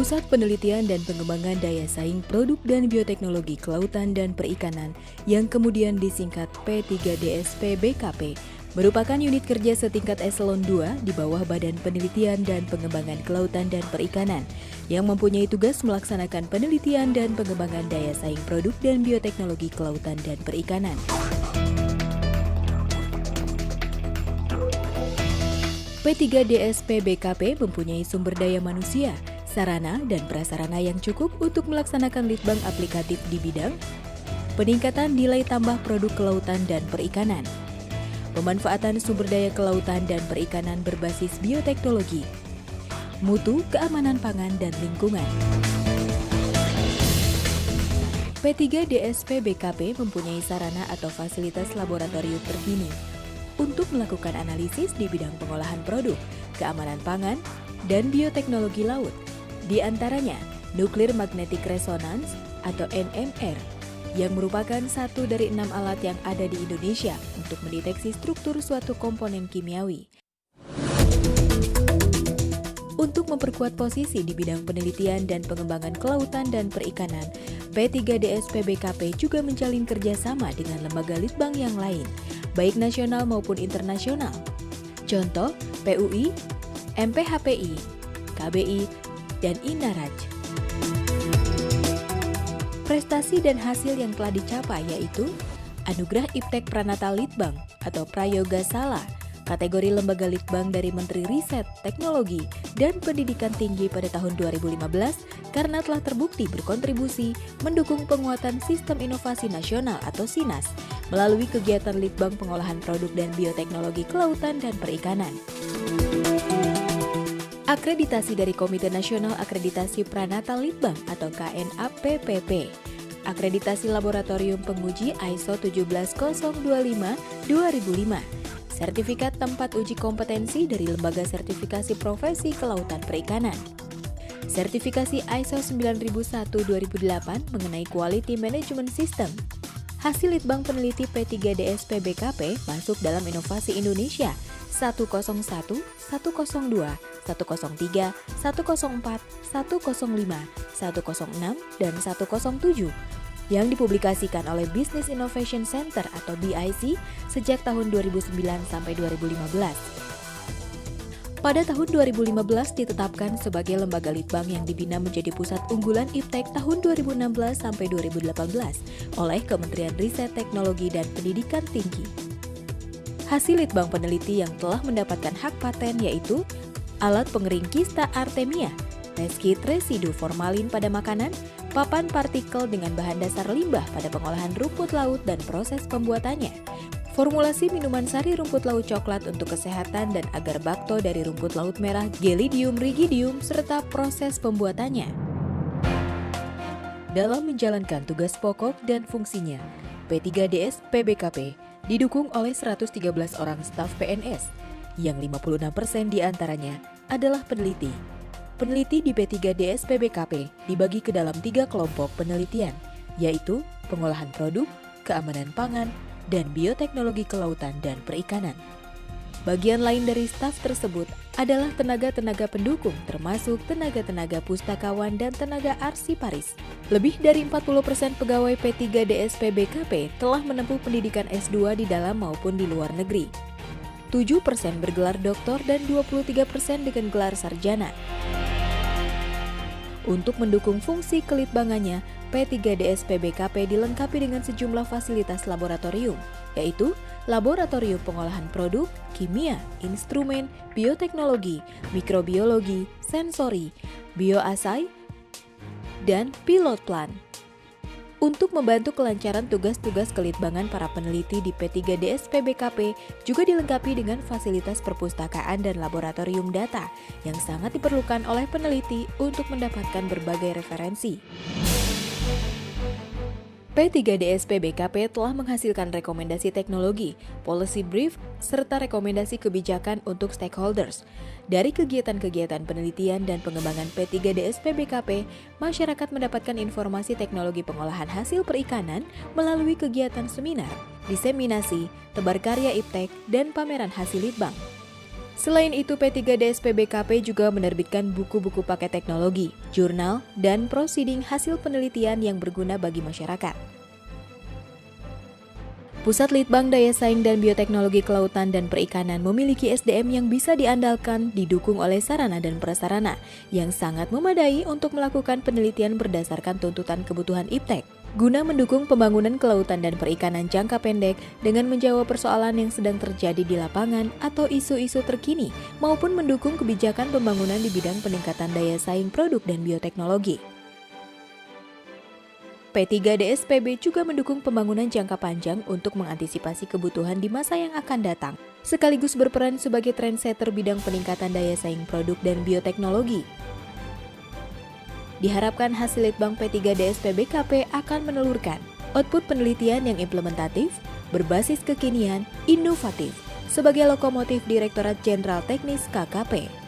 Pusat Penelitian dan Pengembangan Daya Saing Produk dan Bioteknologi Kelautan dan Perikanan yang kemudian disingkat P3DSP BKP merupakan unit kerja setingkat eselon 2 di bawah Badan Penelitian dan Pengembangan Kelautan dan Perikanan yang mempunyai tugas melaksanakan penelitian dan pengembangan daya saing produk dan bioteknologi kelautan dan perikanan. P3DSP BKP mempunyai sumber daya manusia, sarana dan prasarana yang cukup untuk melaksanakan litbang aplikatif di bidang peningkatan nilai tambah produk kelautan dan perikanan, pemanfaatan sumber daya kelautan dan perikanan berbasis bioteknologi, mutu, keamanan pangan, dan lingkungan. P3DSP BKP mempunyai sarana atau fasilitas laboratorium terkini untuk melakukan analisis di bidang pengolahan produk, keamanan pangan, dan bioteknologi laut. Di antaranya, Nuclear Magnetic Resonance atau NMR, yang merupakan satu dari 6 alat yang ada di Indonesia untuk mendeteksi struktur suatu komponen kimiawi. Untuk memperkuat posisi di bidang penelitian dan pengembangan kelautan dan perikanan, P3DSP BKP juga menjalin kerjasama dengan lembaga litbang yang lain, baik nasional maupun internasional. Contoh, PUI, MPHPI, KBI, dan INARAJ. Prestasi dan hasil yang telah dicapai yaitu Anugerah Iptek Pranatal Litbang atau Prayoga Sala, kategori lembaga litbang dari Menteri Riset, Teknologi, dan Pendidikan Tinggi pada tahun 2015 karena telah terbukti berkontribusi mendukung penguatan Sistem Inovasi Nasional atau SINAS melalui kegiatan litbang pengolahan produk dan bioteknologi kelautan dan perikanan. Akreditasi dari Komite Nasional Akreditasi Pranatal Litbang atau KNAPPP. Akreditasi Laboratorium Penguji ISO 17025-2005. Sertifikat tempat uji kompetensi dari Lembaga Sertifikasi Profesi Kelautan Perikanan. Sertifikasi ISO 9001-2008 mengenai Quality Management System. Hasil litbang peneliti P3DSP BKP masuk dalam inovasi Indonesia 101, 102, 103, 104, 105, 106, dan 107 yang dipublikasikan oleh Business Innovation Center atau BIC sejak tahun 2009 sampai 2015. Pada tahun 2015 ditetapkan sebagai lembaga litbang yang dibina menjadi pusat unggulan Iptek tahun 2016 sampai 2018 oleh Kementerian Riset, Teknologi, dan Pendidikan Tinggi. Hasil litbang peneliti yang telah mendapatkan hak paten yaitu alat pengering kista artemia, test kit residu formalin pada makanan, papan partikel dengan bahan dasar limbah pada pengolahan rumput laut dan proses pembuatannya, formulasi minuman sari rumput laut coklat untuk kesehatan dan agar bakto dari rumput laut merah Gelidium rigidium serta proses pembuatannya. Dalam menjalankan tugas pokok dan fungsinya, P3DSP BKP didukung oleh 113 orang staf PNS, yang 56% diantaranya adalah peneliti. Peneliti di P3DSP BKP dibagi ke dalam 3 kelompok penelitian, yaitu pengolahan produk, keamanan pangan, dan bioteknologi kelautan dan perikanan. Bagian lain dari staf tersebut adalah tenaga-tenaga pendukung termasuk tenaga-tenaga pustakawan dan tenaga arsiparis. Lebih dari 40% pegawai P3DSP BKP telah menempuh pendidikan S2 di dalam maupun di luar negeri. 7% bergelar doktor dan 23% dengan gelar sarjana. Untuk mendukung fungsi kelitbangannya, P3DSP BKP dilengkapi dengan sejumlah fasilitas laboratorium, yaitu Laboratorium Pengolahan Produk, Kimia, Instrumen, Bioteknologi, Mikrobiologi, Sensori, Bioasai, dan Pilot Plant. Untuk membantu kelancaran tugas-tugas kelitbangan para peneliti di P3DSP BKP juga dilengkapi dengan fasilitas perpustakaan dan laboratorium data yang sangat diperlukan oleh peneliti untuk mendapatkan berbagai referensi. P3DSP BKP telah menghasilkan rekomendasi teknologi, policy brief, serta rekomendasi kebijakan untuk stakeholders. Dari kegiatan-kegiatan penelitian dan pengembangan P3DSP BKP, masyarakat mendapatkan informasi teknologi pengolahan hasil perikanan melalui kegiatan seminar, diseminasi, tebar karya iptek, dan pameran hasil litbang. Selain itu, P3DSP-BKP juga menerbitkan buku-buku paket teknologi, jurnal, dan prosiding hasil penelitian yang berguna bagi masyarakat. Pusat Litbang Daya Saing dan Bioteknologi Kelautan dan Perikanan memiliki SDM yang bisa diandalkan, didukung oleh sarana dan prasarana yang sangat memadai untuk melakukan penelitian berdasarkan tuntutan kebutuhan IPTEK, guna mendukung pembangunan kelautan dan perikanan jangka pendek dengan menjawab persoalan yang sedang terjadi di lapangan atau isu-isu terkini, maupun mendukung kebijakan pembangunan di bidang peningkatan daya saing produk dan bioteknologi. P3DSPB juga mendukung pembangunan jangka panjang untuk mengantisipasi kebutuhan di masa yang akan datang, sekaligus berperan sebagai trendsetter bidang peningkatan daya saing produk dan bioteknologi. Diharapkan hasil Litbang P3DSP-BKP akan menelurkan output penelitian yang implementatif, berbasis kekinian, inovatif, sebagai lokomotif Direktorat Jenderal Teknis KKP.